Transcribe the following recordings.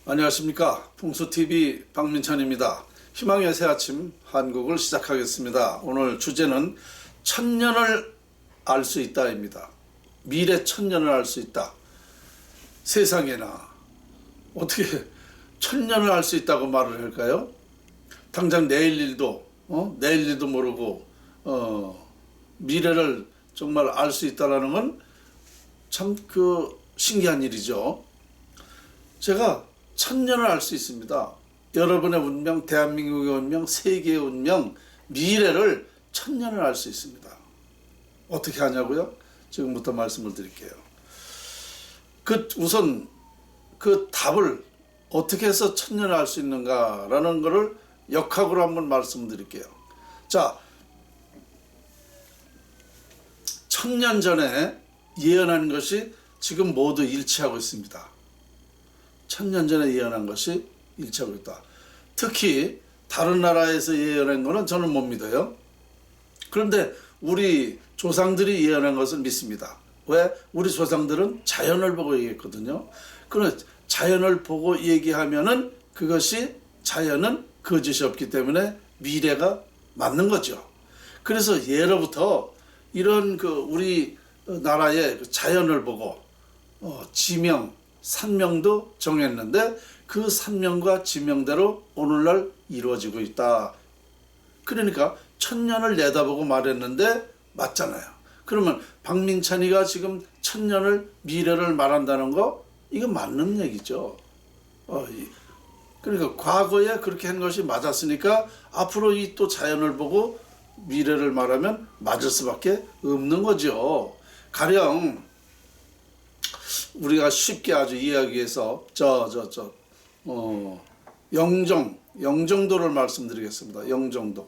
안녕하십니까. 풍수TV 박민찬입니다. 희망의 새아침 한국을 시작하겠습니다. 오늘 주제는 천년을 알 수 있다입니다. 미래 천년을 알 수 있다. 세상에나 어떻게 천년을 알 수 있다고 말을 할까요? 당장 내일 일도 모르고 미래를 정말 알 수 있다라는 건 참 신기한 일이죠. 제가 천년을 알 수 있습니다. 여러분의 운명, 대한민국의 운명, 세계의 운명, 미래를 천년을 알 수 있습니다. 어떻게 하냐고요? 지금부터 말씀을 드릴게요. 우선 그 답을 어떻게 해서 천년을 알 수 있는가라는 것을 역학으로 한번 말씀드릴게요. 자, 천년 전에 예언한 것이 지금 모두 일치하고 있습니다. 천년 전에 예언한 것이 일치하고 있다. 특히 다른 나라에서 예언한 것은 저는 못 믿어요. 그런데 우리 조상들이 예언한 것을 믿습니다. 왜? 우리 조상들은 자연을 보고 얘기했거든요. 그럼 자연을 보고 얘기하면은 그것이 자연은 거짓이 없기 때문에 미래가 맞는 거죠. 그래서 예로부터 이런 우리 나라의 자연을 보고 지명, 산명도 정했는데 그 산명과 지명대로 오늘날 이루어지고 있다. 그러니까 천년을 내다보고 말했는데 맞잖아요. 그러면 박민찬이가 지금 천년을 미래를 말한다는 거 이건 맞는 얘기죠. 그러니까 과거에 그렇게 한 것이 맞았으니까 앞으로 이 또 자연을 보고 미래를 말하면 맞을 수밖에 없는 거죠. 가령 우리가 쉽게 아주 이해하기 위해서 영종도를 말씀드리겠습니다. 영종도.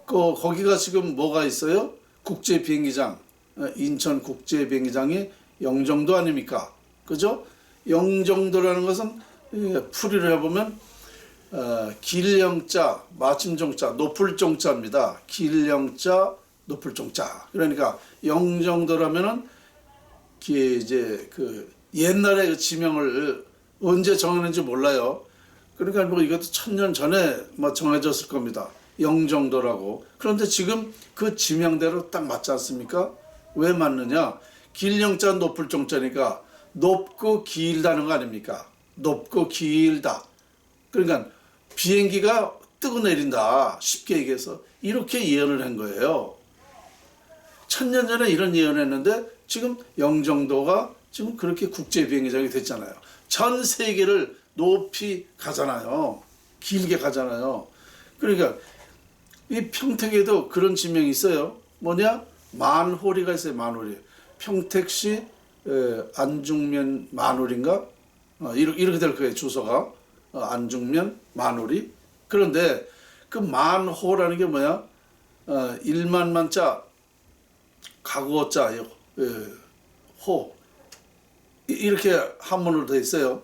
거기가 지금 뭐가 있어요? 국제 비행기장, 인천 국제 비행기장이 영종도 아닙니까? 그죠? 영종도라는 것은 풀이를 해보면 길영자, 마침종자, 높을 종자입니다. 길영자, 높을 종자. 그러니까 영종도라면은 이제 옛날에 그 지명을 언제 정했는지 몰라요. 그러니까 뭐 이것도 천년 전에 정해졌을 겁니다. 영종도라고. 그런데 지금 그 지명대로 딱 맞지 않습니까? 왜 맞느냐? 길영자 높을 종자니까 높고 길다는 거 아닙니까? 높고 길다. 그러니까 비행기가 뜨고 내린다. 쉽게 얘기해서 이렇게 예언을 한 거예요. 천년 전에 이런 예언을 했는데 지금 영종도가 지금 그렇게 국제 비행기장이 됐잖아요. 전 세계를 높이 가잖아요. 길게 가잖아요. 그러니까 이 평택에도 그런 지명이 있어요. 뭐냐? 만호리가 있어요. 만호리. 평택시 안중면 만호리인가? 이렇게 될 거예요. 주소가. 안중면 만호리. 그런데 그 만호라는 게 뭐야? 1만만자 가구자 호 이렇게 한문으로 돼 있어요.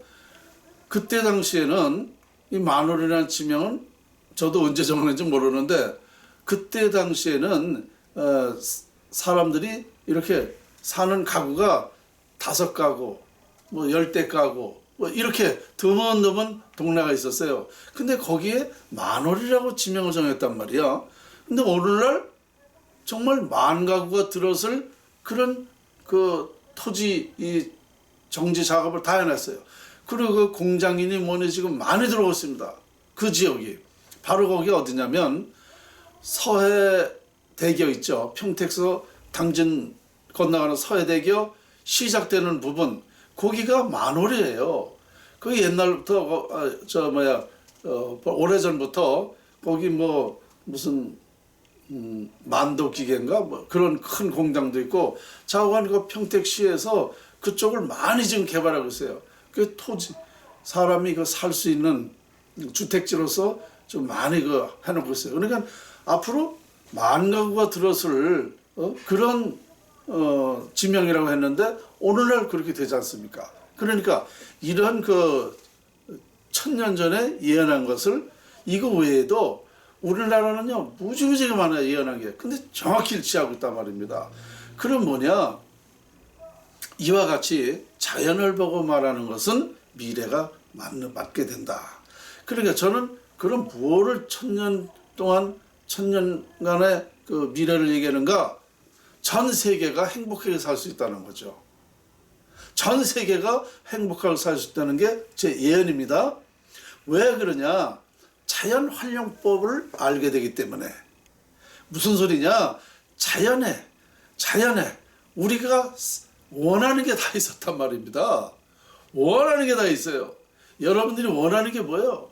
그때 당시에는 이 만월이라는 지명은 저도 언제 정했는지 모르는데 그때 당시에는 사람들이 이렇게 사는 가구가 5가구, 10대 가구 이렇게 드문드문 동네가 있었어요. 근데 거기에 만월이라고 지명을 정했단 말이야. 근데 오늘날 정말 10,000가구가 들어설 그런 토지 이 정지 작업을 다 해놨어요. 그리고 그 공장인이 뭐니 지금 많이 들어오고 있습니다. 그 지역이. 바로 거기 어디냐면 서해대교 있죠. 평택에서 당진 건너가는 서해대교 시작되는 부분. 거기가 만월이에요. 거기 옛날부터 오래전부터 거기 무슨 만도기계인가 그런 큰 공장도 있고 좌우한 그 평택시에서 그쪽을 많이 지금 개발하고 있어요. 그 토지 사람이 살 수 있는 주택지로서 좀 많이 해놓고 있어요. 그러니까 앞으로 10,000가구가 들어설 그런 지명이라고 했는데 오늘날 그렇게 되지 않습니까? 그러니까 이런 천년 전에 예언한 것을 이거 외에도 우리나라는요 무지무지가 많아요. 예언한 게. 근데 정확히 일치하고 있단 말입니다. 그럼 뭐냐? 이와 같이 자연을 보고 말하는 것은 미래가 맞게 된다. 그러니까 저는 그런 무엇을 천년 동안 천년간의 그 미래를 얘기하는가? 전 세계가 행복하게 살 수 있다는 거죠. 전 세계가 행복하게 살 수 있다는 게 제 예언입니다. 왜 그러냐? 자연 활용법을 알게 되기 때문에. 무슨 소리냐? 자연에 우리가 원하는 게 다 있었단 말입니다. 원하는 게 다 있어요. 여러분들이 원하는 게 뭐예요?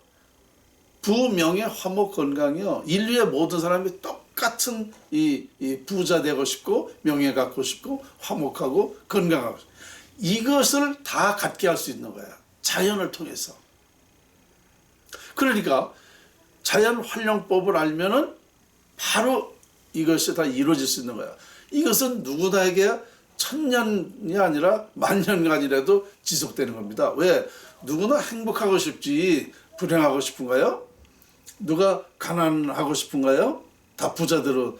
부명예 화목 건강이요. 인류의 모든 사람이 똑같은 이 부자 되고 싶고 명예 갖고 싶고 화목하고 건강하고 싶고, 이것을 다 갖게 할 수 있는 거야. 자연을 통해서. 그러니까 자연 활용법을 알면은 바로 이것이 다 이루어질 수 있는 거야. 이것은 누구나에게 천년이 아니라 만년간이라도 지속되는 겁니다. 왜? 누구나 행복하고 싶지 불행하고 싶은가요? 누가 가난하고 싶은가요? 다 부자로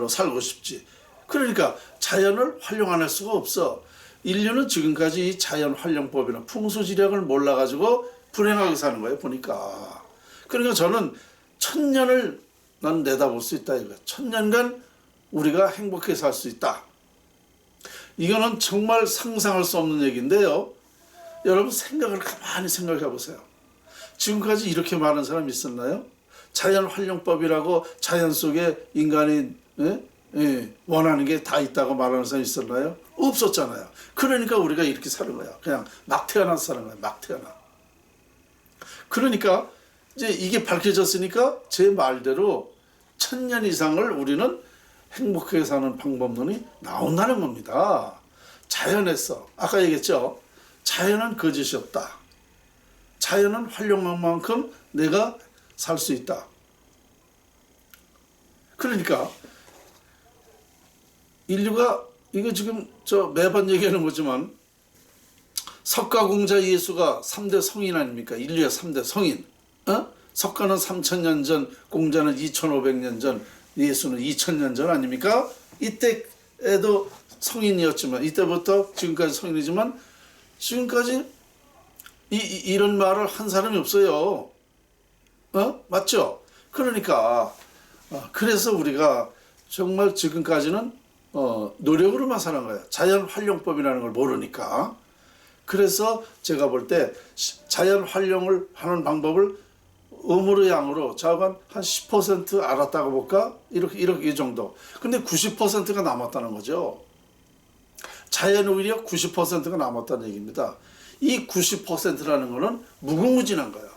살고 싶지. 그러니까 자연을 활용 안 할 수가 없어. 인류는 지금까지 이 자연 활용법이나 풍수지력을 몰라가지고 불행하게 사는 거예요, 보니까. 그러니까 저는 천년을 난 내다볼 수 있다 이거야. 천년간 우리가 행복하게 살 수 있다. 이거는 정말 상상할 수 없는 얘기인데요. 여러분 가만히 생각해 보세요. 지금까지 이렇게 많은 사람이 있었나요? 자연 활용법이라고 자연 속에 인간이 원하는 게 다 있다고 말하는 사람이 있었나요? 없었잖아요. 그러니까 우리가 이렇게 사는 거야. 그냥 막 태어나서 사는 거야. 막 태어나. 그러니까 이제 이게 밝혀졌으니까 제 말대로 천년 이상을 우리는 행복하게 사는 방법론이 나온다는 겁니다. 자연에서 아까 얘기했죠. 자연은 거짓이 없다. 자연은 활용한 만큼 내가 살 수 있다. 그러니까 인류가 이거 지금 저 매번 얘기하는 거지만 석가공자 예수가 3대 성인 아닙니까? 인류의 3대 성인. 석가는 3000년 전, 공자는 2500년 전, 예수는 2000년 전 아닙니까? 이때에도 성인이었지만, 이때부터 지금까지 성인이지만, 지금까지 이런 말을 한 사람이 없어요. 맞죠? 그러니까, 그래서 우리가 정말 지금까지는 노력으로만 사는 거예요. 자연 활용법이라는 걸 모르니까. 그래서 제가 볼 때 자연 활용을 하는 방법을 음으로 양으로 자관 한 10% 알았다고 볼까? 이렇게 이 정도. 근데 90%가 남았다는 거죠. 자연 오히려 90%가 남았다는 얘기입니다. 이 90%라는 거는 무궁무진한 거예요.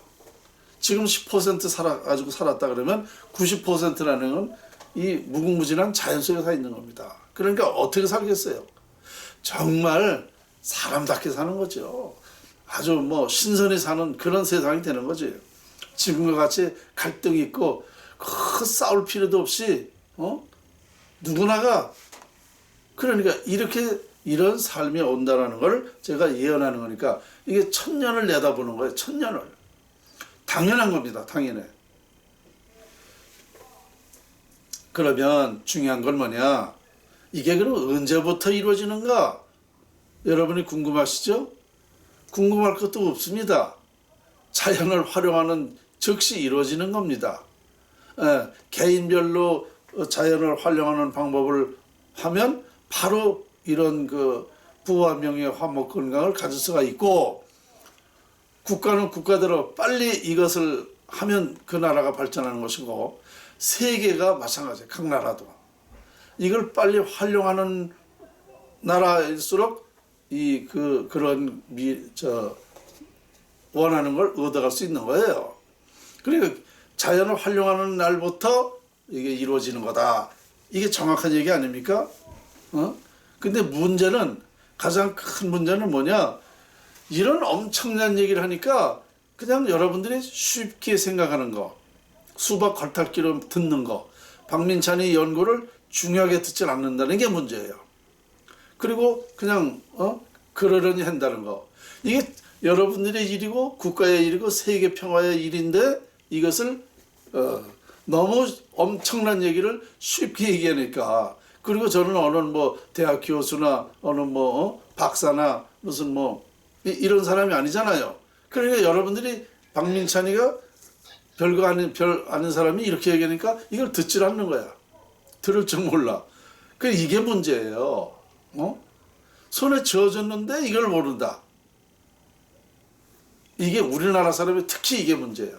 지금 10% 가지고 살았다 그러면 90%라는 건 이 무궁무진한 자연 속에 다 있는 겁니다. 그러니까 어떻게 살겠어요? 정말 사람답게 사는 거죠. 아주 뭐 신선히 사는 그런 세상이 되는 거지. 지금과 같이 갈등이 있고 싸울 필요도 없이 누구나가 그러니까 이런 삶이 온다라는 걸 제가 예언하는 거니까 이게 천년을 내다보는 거예요. 천년을. 당연한 겁니다. 당연해. 그러면 중요한 건 뭐냐? 이게 그럼 언제부터 이루어지는가? 여러분이 궁금하시죠? 궁금할 것도 없습니다. 자연을 활용하는 즉시 이루어지는 겁니다. 개인별로 자연을 활용하는 방법을 하면 바로 이런 그 부와 명예, 화목, 건강을 가질 수가 있고, 국가는 국가대로 빨리 이것을 하면 그 나라가 발전하는 것이고, 세계가 마찬가지예요. 각 나라도. 이걸 빨리 활용하는 나라일수록 그런 원하는 걸 얻어갈 수 있는 거예요. 그러니까 자연을 활용하는 날부터 이게 이루어지는 거다. 이게 정확한 얘기 아닙니까? 근데 가장 큰 문제는 뭐냐? 이런 엄청난 얘기를 하니까 그냥 여러분들이 쉽게 생각하는 거, 수박 걸탈기로 듣는 거, 박민찬이 연구를 중요하게 듣지 않는다는 게 문제예요. 그리고 그냥 그러려니 한다는 거. 이게 여러분들의 일이고 국가의 일이고 세계 평화의 일인데 이것을 너무 엄청난 얘기를 쉽게 얘기하니까. 그리고 저는 어느 대학 교수나 어느 박사나 무슨 이런 사람이 아니잖아요. 그러니까 여러분들이 박민찬이가 별 아는 사람이 이렇게 얘기하니까 이걸 듣질 않는 거야. 들을 줄 몰라. 그 이게 문제예요. 손에 쥐어졌는데 이걸 모른다. 이게 우리나라 사람이 특히 이게 문제야.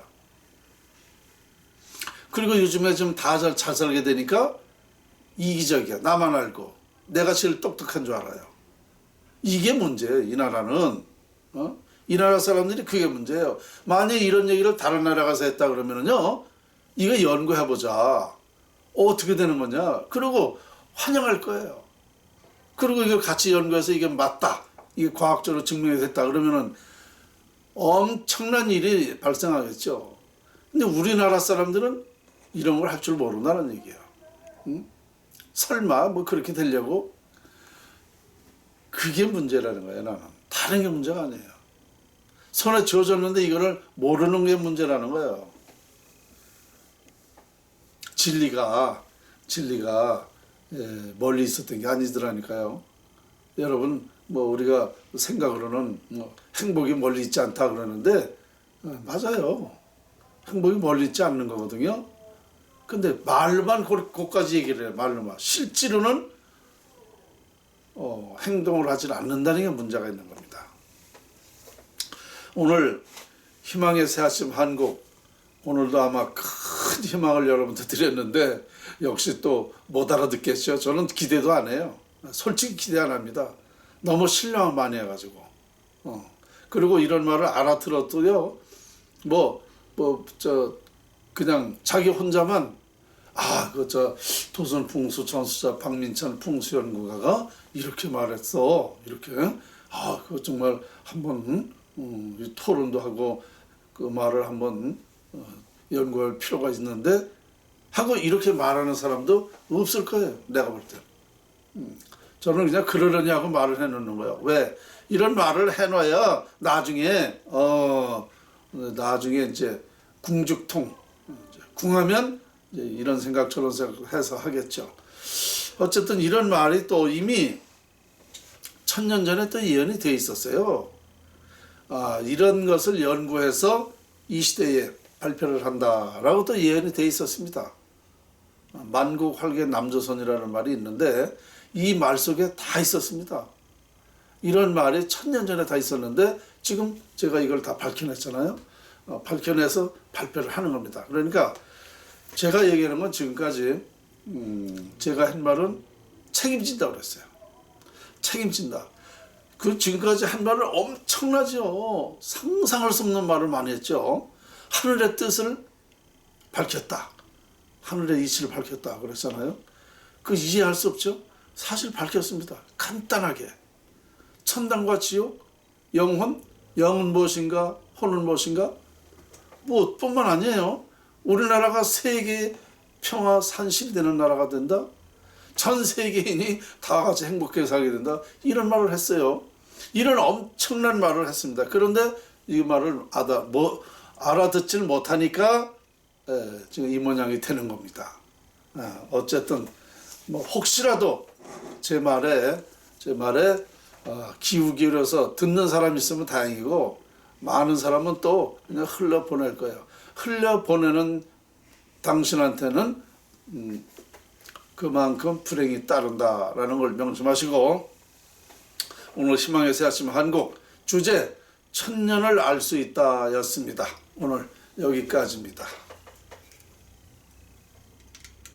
그리고 요즘에 좀 다 잘 살게 되니까 이기적이야. 나만 알고 내가 제일 똑똑한 줄 알아요. 이게 문제예요. 이 나라는. 이 나라 사람들이 그게 문제예요. 만약에 이런 얘기를 다른 나라 가서 했다 그러면은요, 이거 연구해보자. 어떻게 되는 거냐. 그리고 환영할 거예요. 그리고 이걸 같이 연구해서 이게 맞다. 이게 과학적으로 증명이 됐다. 그러면은 엄청난 일이 발생하겠죠. 근데 우리나라 사람들은 이런 걸 할 줄 모른다는 얘기예요. 설마 뭐 그렇게 되려고? 그게 문제라는 거예요. 나는 다른 게 문제가 아니에요. 손에 쥐어졌는데 이거를 모르는 게 문제라는 거예요. 진리가 멀리 있었던 게 아니더라니까요. 여러분 뭐 우리가 생각으로는 뭐 행복이 멀리 있지 않다 그러는데 맞아요. 행복이 멀리 있지 않는 거거든요. 근데 말로만 그것까지 얘기를 해요. 말로만. 실제로는 행동을 하지 않는다는 게 문제가 있는 겁니다. 오늘 희망의 새아침 한국, 오늘도 아마 큰 희망을 여러분한테 드렸는데 역시 또 못 알아듣겠죠. 저는 기대도 안 해요. 솔직히 기대 안 합니다. 너무 신뢰만 많이 해가지고. 그리고 이런 말을 알아들었도요. 그냥 자기 혼자만 도선 풍수 전수자 박민찬 풍수연구가가 이렇게 말했어. 이렇게. 그거 정말 한번 토론도 하고 그 말을 한번 연구할 필요가 있는데 하고 이렇게 말하는 사람도 없을 거예요. 내가 볼 때. 저는 그냥 그러려냐고 말을 해놓는 거예요. 왜? 이런 말을 해놔야 나중에 이제 궁죽통 궁하면 이제 이런 생각처럼 해서 하겠죠. 어쨌든 이런 말이 또 이미 1000년 전에 또 예언이 돼 있었어요. 이런 것을 연구해서 이 시대에 발표를 한다라고 또 예언이 돼 있었습니다. 만국활개 남조선이라는 말이 있는데 이 말 속에 다 있었습니다. 이런 말이 1000년 전에 다 있었는데 지금 제가 이걸 다 밝혀냈잖아요. 밝혀내서 발표를 하는 겁니다. 그러니까 제가 얘기하는 건 지금까지 제가 한 말은 책임진다고 그랬어요. 책임진다. 그 지금까지 한 말을 엄청나죠. 상상할 수 없는 말을 많이 했죠. 하늘의 뜻을 밝혔다. 하늘의 이치를 밝혔다 그랬잖아요. 그 이해할 수 없죠. 사실 밝혔습니다. 간단하게. 천당과 지옥, 영혼, 영은 무엇인가, 혼은 무엇인가. 뿐만 아니에요. 우리나라가 세계 평화 산실이 되는 나라가 된다. 전 세계인이 다 같이 행복하게 살게 된다. 이런 말을 했어요. 이런 엄청난 말을 했습니다. 그런데 이 말을 알아듣질 못하니까 지금 이 모양이 되는 겁니다. 어쨌든 뭐 혹시라도 제 말에 기우 기울여서 듣는 사람이 있으면 다행이고 많은 사람은 또 그냥 흘려보낼 거예요. 흘려보내는 당신한테는 그만큼 불행이 따른다라는 걸 명심하시고 오늘 희망의 새아침 한국 주제 1000년을 알 수 있다 였습니다. 오늘 여기까지입니다.